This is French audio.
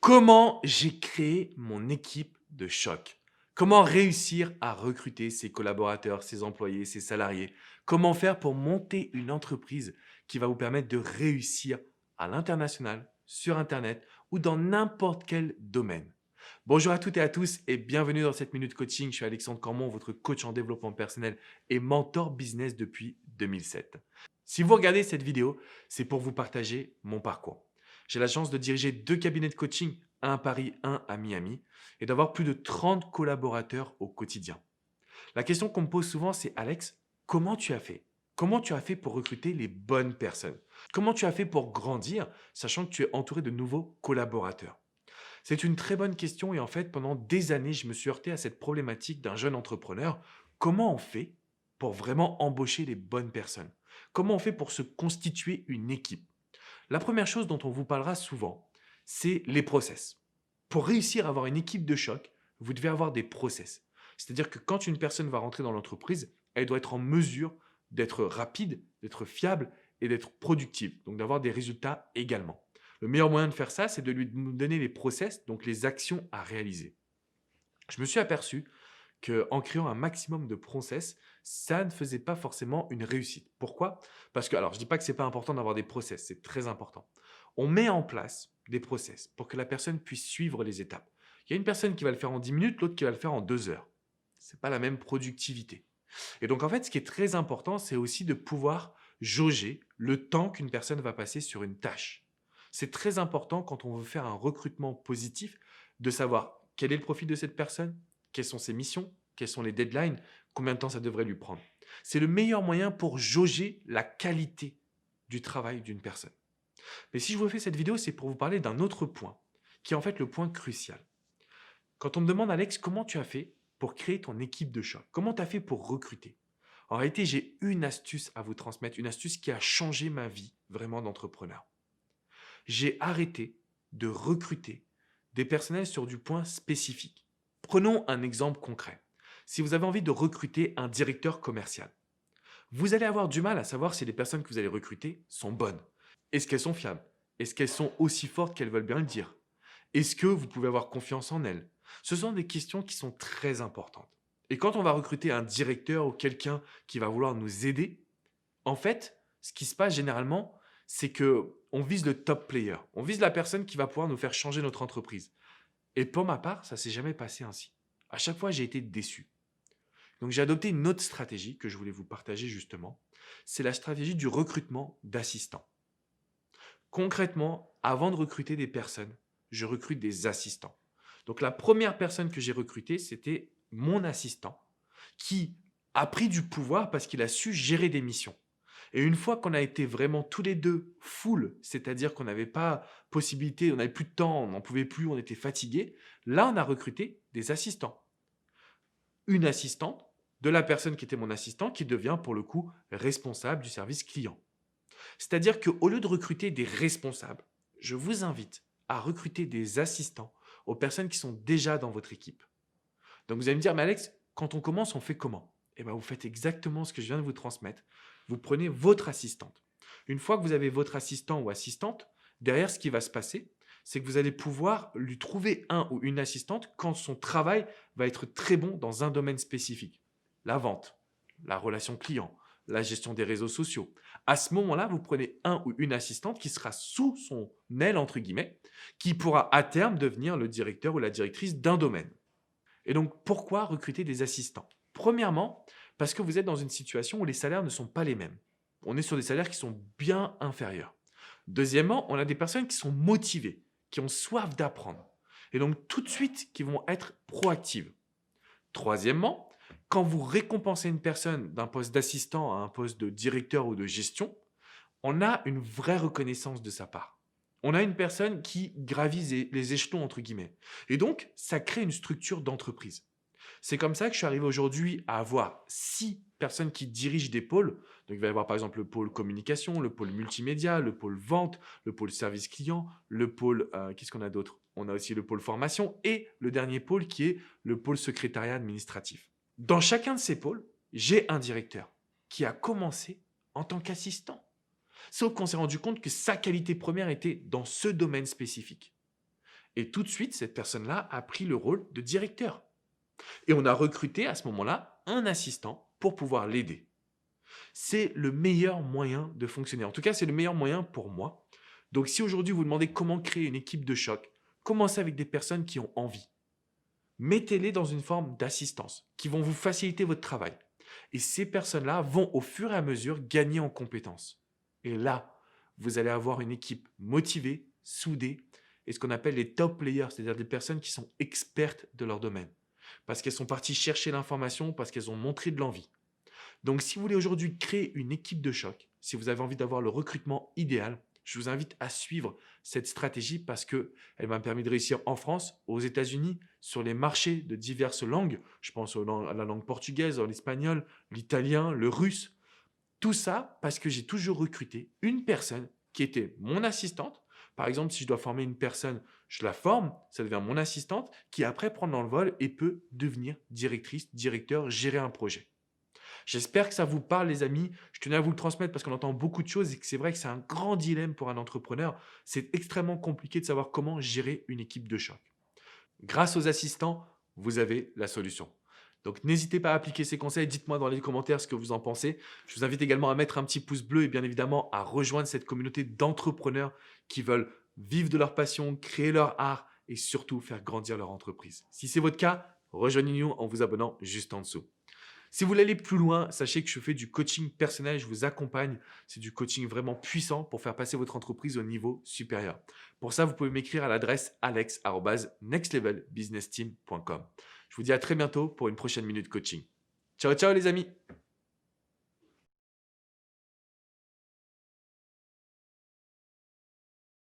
Comment j'ai créé mon équipe de choc? Comment réussir à recruter ses collaborateurs, ses employés, ses salariés? Comment faire pour monter une entreprise qui va vous permettre de réussir à l'international, sur internet ou dans n'importe quel domaine? Bonjour à toutes et à tous et bienvenue dans cette minute coaching. Je suis Alexandre Cormon, votre coach en développement personnel et mentor business depuis 2007. Si vous regardez cette vidéo, c'est pour vous partager mon parcours. J'ai la chance de diriger 2 cabinets de coaching, un à Paris, un à Miami, et d'avoir plus de 30 collaborateurs au quotidien. La question qu'on me pose souvent, c'est: Alex, comment tu as fait? Comment tu as fait pour recruter les bonnes personnes? Comment tu as fait pour grandir, sachant que tu es entouré de nouveaux collaborateurs? C'est une très bonne question et en fait, pendant des années, je me suis heurté à cette problématique d'un jeune entrepreneur. Comment on fait pour vraiment embaucher les bonnes personnes? Comment on fait pour se constituer une équipe? La première chose dont on vous parlera souvent, c'est les process. Pour réussir à avoir une équipe de choc, vous devez avoir des process. C'est-à-dire que quand une personne va rentrer dans l'entreprise, elle doit être en mesure d'être rapide, d'être fiable et d'être productive, donc d'avoir des résultats également. Le meilleur moyen de faire ça, c'est de lui donner les process, donc les actions à réaliser. Je me suis aperçu qu'en créant un maximum de process, ça ne faisait pas forcément une réussite. Pourquoi? Parce que, alors je ne dis pas que ce n'est pas important d'avoir des process, c'est très important. On met en place des process pour que la personne puisse suivre les étapes. Il y a une personne qui va le faire en 10 minutes, l'autre qui va le faire en 2 heures. Ce n'est pas la même productivité. Et donc en fait, ce qui est très important, c'est aussi de pouvoir jauger le temps qu'une personne va passer sur une tâche. C'est très important quand on veut faire un recrutement positif de savoir quel est le profil de cette personne, quelles sont ses missions, quelles sont les deadlines, combien de temps ça devrait lui prendre. C'est le meilleur moyen pour jauger la qualité du travail d'une personne. Mais si je vous fais cette vidéo, c'est pour vous parler d'un autre point, qui est en fait le point crucial. Quand on me demande: Alex, comment tu as fait pour créer ton équipe de choc? Comment tu as fait pour recruter? En réalité, j'ai une astuce à vous transmettre, une astuce qui a changé ma vie vraiment d'entrepreneur. J'ai arrêté de recruter des personnels sur du point spécifique. Prenons un exemple concret. Si vous avez envie de recruter un directeur commercial, vous allez avoir du mal à savoir si les personnes que vous allez recruter sont bonnes. Est-ce qu'elles sont fiables? Est-ce qu'elles sont aussi fortes qu'elles veulent bien le dire? Est-ce que vous pouvez avoir confiance en elles? Ce sont des questions qui sont très importantes. Et quand on va recruter un directeur ou quelqu'un qui va vouloir nous aider, en fait, ce qui se passe généralement, c'est que on vise le top player. On vise la personne qui va pouvoir nous faire changer notre entreprise. Et pour ma part, ça s'est jamais passé ainsi. À chaque fois, j'ai été déçu. Donc, j'ai adopté une autre stratégie que je voulais vous partager justement. C'est la stratégie du recrutement d'assistants. Concrètement, avant de recruter des personnes, je recrute des assistants. Donc, la première personne que j'ai recrutée, c'était mon assistant qui a pris du pouvoir parce qu'il a su gérer des missions. Et une fois qu'on a été vraiment tous les deux full, c'est-à-dire qu'on n'avait pas possibilité, on n'avait plus de temps, on n'en pouvait plus, on était fatigué, là, on a recruté des assistants. Une assistante de la personne qui était mon assistant qui devient pour le coup responsable du service client. C'est-à-dire qu'au lieu de recruter des responsables, je vous invite à recruter des assistants aux personnes qui sont déjà dans votre équipe. Donc vous allez me dire: mais Alex, quand on commence, on fait comment? Eh bien, vous faites exactement ce que je viens de vous transmettre. Vous prenez votre assistante. Une fois que vous avez votre assistant ou assistante, derrière, ce qui va se passer, c'est que vous allez pouvoir lui trouver un ou une assistante quand son travail va être très bon dans un domaine spécifique. La vente, la relation client, la gestion des réseaux sociaux. À ce moment-là, vous prenez un ou une assistante qui sera sous son aile, entre guillemets, qui pourra à terme devenir le directeur ou la directrice d'un domaine. Et donc, pourquoi recruter des assistants? Premièrement, parce que vous êtes dans une situation où les salaires ne sont pas les mêmes. On est sur des salaires qui sont bien inférieurs. Deuxièmement, on a des personnes qui sont motivées, qui ont soif d'apprendre. Et donc, tout de suite, qui vont être proactives. Troisièmement, quand vous récompensez une personne d'un poste d'assistant à un poste de directeur ou de gestion, on a une vraie reconnaissance de sa part. On a une personne qui gravise les échelons, entre guillemets. Et donc, ça crée une structure d'entreprise. C'est comme ça que je suis arrivé aujourd'hui à avoir 6 personnes qui dirigent des pôles. Donc, il va y avoir par exemple le pôle communication, le pôle multimédia, le pôle vente, le pôle service client, le pôle, qu'est-ce qu'on a d'autre? On a aussi le pôle formation et le dernier pôle qui est le pôle secrétariat administratif. Dans chacun de ces pôles, j'ai un directeur qui a commencé en tant qu'assistant. Sauf qu'on s'est rendu compte que sa qualité première était dans ce domaine spécifique. Et tout de suite, cette personne-là a pris le rôle de directeur. Et on a recruté à ce moment-là un assistant pour pouvoir l'aider. C'est le meilleur moyen de fonctionner. En tout cas, c'est le meilleur moyen pour moi. Donc, si aujourd'hui vous demandez comment créer une équipe de choc, commencez avec des personnes qui ont envie. Mettez-les dans une forme d'assistance qui vont vous faciliter votre travail. Et ces personnes-là vont au fur et à mesure gagner en compétences. Et là, vous allez avoir une équipe motivée, soudée et ce qu'on appelle les top players, c'est-à-dire des personnes qui sont expertes de leur domaine. Parce qu'elles sont parties chercher l'information, parce qu'elles ont montré de l'envie. Donc, si vous voulez aujourd'hui créer une équipe de choc, si vous avez envie d'avoir le recrutement idéal, je vous invite à suivre cette stratégie parce qu'elle m'a permis de réussir en France, aux États-Unis, sur les marchés de diverses langues. Je pense à la langue portugaise, l'espagnol, l'italien, le russe. Tout ça parce que j'ai toujours recruté une personne qui était mon assistante. Par exemple, si je dois former une personne, je la forme, ça devient mon assistante qui après prend l'envol et peut devenir directrice, directeur, gérer un projet. J'espère que ça vous parle, les amis. Je tenais à vous le transmettre parce qu'on entend beaucoup de choses et que c'est vrai que c'est un grand dilemme pour un entrepreneur. C'est extrêmement compliqué de savoir comment gérer une équipe de choc. Grâce aux assistants, vous avez la solution. Donc, n'hésitez pas à appliquer ces conseils. Dites-moi dans les commentaires ce que vous en pensez. Je vous invite également à mettre un petit pouce bleu et bien évidemment à rejoindre cette communauté d'entrepreneurs qui veulent vivre de leur passion, créer leur art et surtout faire grandir leur entreprise. Si c'est votre cas, rejoignez-nous en vous abonnant juste en dessous. Si vous voulez aller plus loin, sachez que je fais du coaching personnel, je vous accompagne. C'est du coaching vraiment puissant pour faire passer votre entreprise au niveau supérieur. Pour ça, vous pouvez m'écrire à l'adresse alex@nextlevelbusinessteam.com. Je vous dis à très bientôt pour une prochaine minute coaching. Ciao, ciao les amis!